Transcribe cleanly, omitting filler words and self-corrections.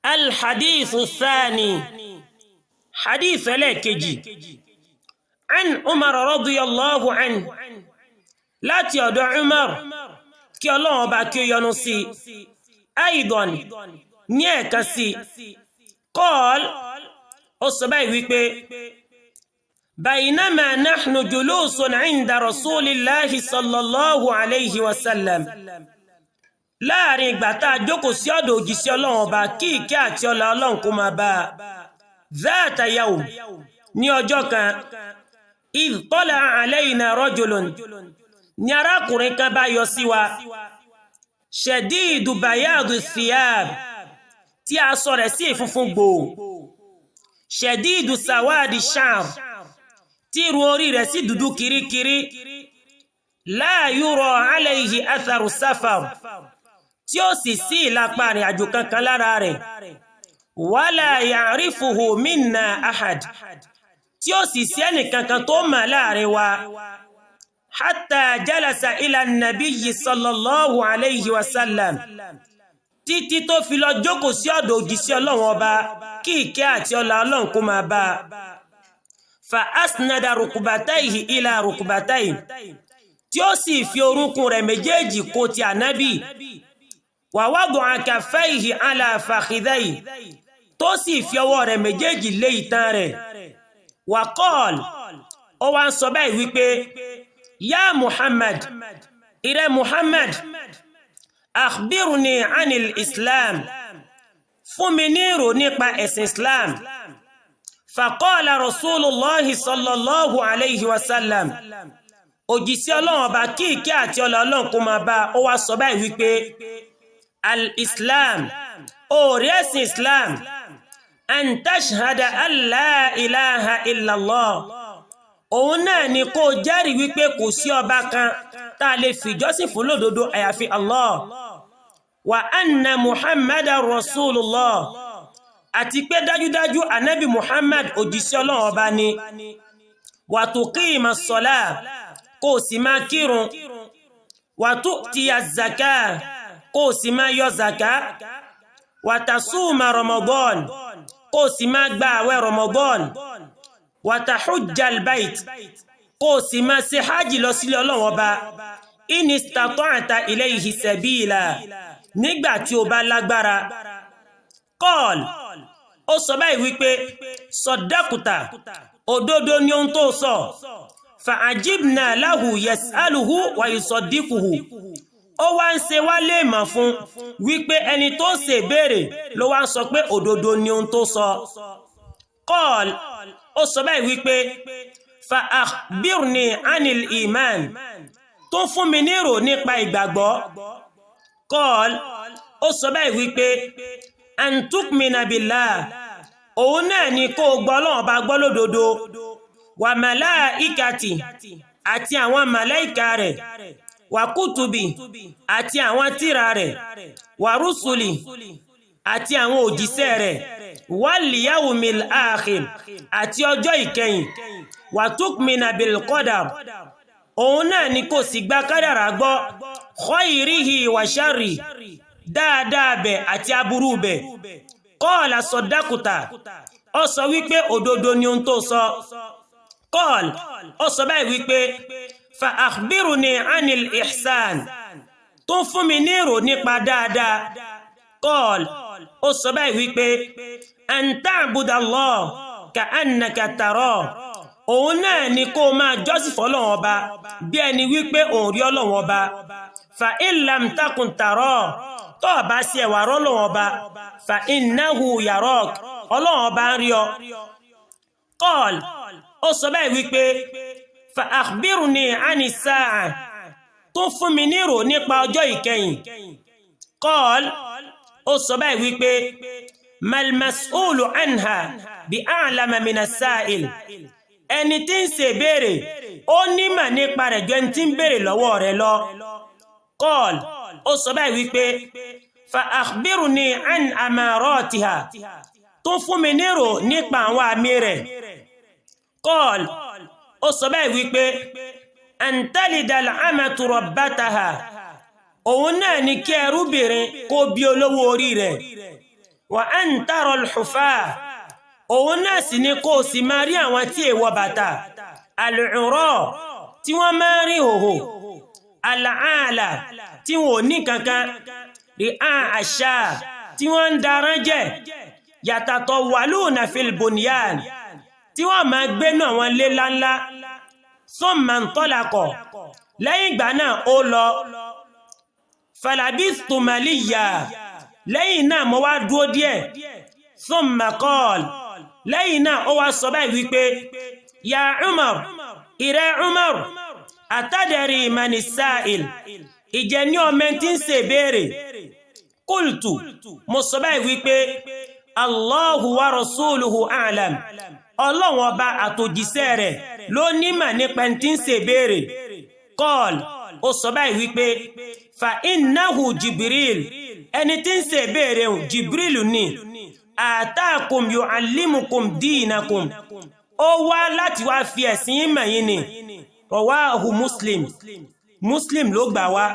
الحديث الثاني حديث لكجي عن عمر رضي الله عنه لا تيودع عمر كي الله باكي ينسي أيضا نيكسي قال أصبعي ويكي بينما نحن جلوس عند رسول الله صلى الله عليه وسلم láàrin ìgbà tá a jókòó sí ọ̀dọ̀ òjíṣẹ́ Ọlọ́run ọba kí ìkẹ́ àti ọlá Ọlọ́run kó máa bá a zaata yawm ní ọjọ́ kan idh tala'a alayna rajulun ní arákùnrin kan bá yọ sí wa shadidu bayadu thiyab tí aṣọ rẹ̀ sì funfun gbòò shadidu sawadi sha'r tí irun orí rẹ̀ sì dúdú kirikiri la yura alayhi atharu safar tí ó sì sí ìlàpá rìn àjò kankan lára rẹ̀ wala ya'rifuhu minna ahad tí ó sì sí ẹnìkankan tó mọ̀ láàrin wa hatta jalasa ila nabiyyi sallallahu alayhi wa sallam títí tó fi lọ jókòó sí ọ̀dọ̀ òjíṣẹ́ Ọlọ́run ọba kí ìkẹ́ àti ọlá Ọlọ́run kó máa bá a fa asnada rukubatayhi ila rukubatayhi tí ó sì fi orúnkún rẹ̀ méjèèjì kó ti ànábì wa wada'a kaffayhi ala fakhidayhi tó sì fi ọwọ́ rẹ̀ méjèèjì lé itan rẹ̀ wa qala ó wá ń sọ báyìí wípé ya Muhammad ire Muhammad akhbirni anil islam fún mi ní ìrò nípa ẹ̀sìn islam faqala rasulullahi sallallahu alayhi wa sallam òjíṣẹ́ Ọlọ́run ọba kí ìkẹ́ àti ọlá Ọlọ́run kó máa bá ó wá sọ báyìí wípé al-islam orí ẹ̀sìn islam an tashhada an la ilaha illallah òun náà ni kó jẹ́rìí wípé kò sí ọba kan tá a lè fìjọ́sìn fún lódodo àyàfi Allah wa anna muhammadan rasulullah àti pé dájúdájú anabi muhammad òjíṣẹ́ Ọlọ́run ọba ni wa tuqima as-salah kó sì máa kírun wa tu'tiya az-zakah kó sì máa yọ zaka wa tasuma ramadan kó sì máa gba àwẹ̀ ramadan wa tahujja al-bayt kó sì máa ṣe hajj lọ sílé Ọlọ́run ọba in istata'ta ilayhi sabila nígbà tí ó bá lágbára qal ó sọ báyìí wípé sadaquta òdodo ni ohun tó sọ fa'ajibna lahu yas'aluhu wa yusaddiquhu ó wá ń ṣe wá lè mọ̀ fún wípé ẹni tó ṣe béèrè ló wá ń sọ pé òdodo ni ohun tó sọ qal ó sọ báyìí wípé fa akhbirni anil iman tó fún mi ní ìrò nípa ìgbàgbọ́ qal ó sọ báyìí wípé an tu'mina billah òun náà ni kó gbọ́ Ọlọ́run bá gbọ́ lódodo wa malaikati àti àwọn màláìkà rẹ̀ wa kutubi àti àwọn tírà rẹ̀ wa rusuli àti àwọn òjíṣẹ́ rẹ̀ wal yawmil akhir àti ọjọ́ ìkẹyìn wa tu'mina bil qadar òun náà ni kó sì gba kádàrá gbọ́ khairihi wa sharri dáadáa bẹ̀ àti aburú bẹ̀ qala sadaquta ó sọ wípé òdodo ni ohun tó sọ qala ó sọ báyìí wípé fa akhbiruni anil ihsan tó fún mi ní ìrò nípa dáadáa qala ó sọ báyìí wípé an ta'budallah ka'annaka tara òun náà ni kó máa jọ́sìn fọ́lọ́run ọba bí ẹni wípé òun rí Ọlọ́run ọba fa in lam takun tara tó bá sí ẹ̀wà rọ́lọ́run ọba fa innahu yarak Ọlọ́run ọba ń rí ọ qala ó sọ báyìí wípé fa akhbirni ani sa'a tó fún mi ní ìrò nípa ọjọ́ ìkẹyìn qala ó sọ báyìí wípé mal mas'ulu anha bi a'lama min as-sa'il ẹni tí ń ṣe béèrè ó nímọ̀ nípa rẹ̀ ju ẹni tí ń béèrè lọ́wọ́ rẹ̀ lọ qala ó sọ báyìí wípé fa akhbirni an amaratiha tó fún mi ní ìrò nípa àwọn àmì rẹ̀ qala ó sọ báyìí wípé an talida al-amatu rabbataha òun náà ni kí ẹrúbìnrin kó bí olówó orí rẹ̀ wa an tara al-hufaa òun náà sì ni kó sì máa rí àwọn tí èèwọ̀ bàtà al-'uraa tí wọ́n máa rí hòhò al-'aala tí wọ́n ní kankan ri'a ash-shaa tí wọ́n ń darán jẹ́ yatatawwaluna fil bunyan tí wọ́n máa gbé náà wọn lé láńlá summa intalaqa lẹ́yìn ìgbà náà ó lọ falabistu maliya lẹ́yìn náà mo wá dúró díẹ̀ summa qala lẹ́yìn náà ó wá sọ báyìí wípé ya Umar ìrẹ́ Umar atadari mani sa'il ìjẹ́ ní ọmọ tí ń ṣe béèrè qultu mo sọ báyìí wípé Allahu wa rasuluhu a'lam Ọlọ́hun Ọba àtòjíṣẹ́ rẹ̀ ló nímọ̀ nípa tí ń ṣe béèrè qal ó sọ báyìí wípé fa innahu Jibril ẹni tí ń ṣe béèrè Jibril ni ataakum yu'allimukum dinakum ó wá láti wá fi ẹ̀sìn mọ̀ yín ni rawahu Muslim ló gbà wá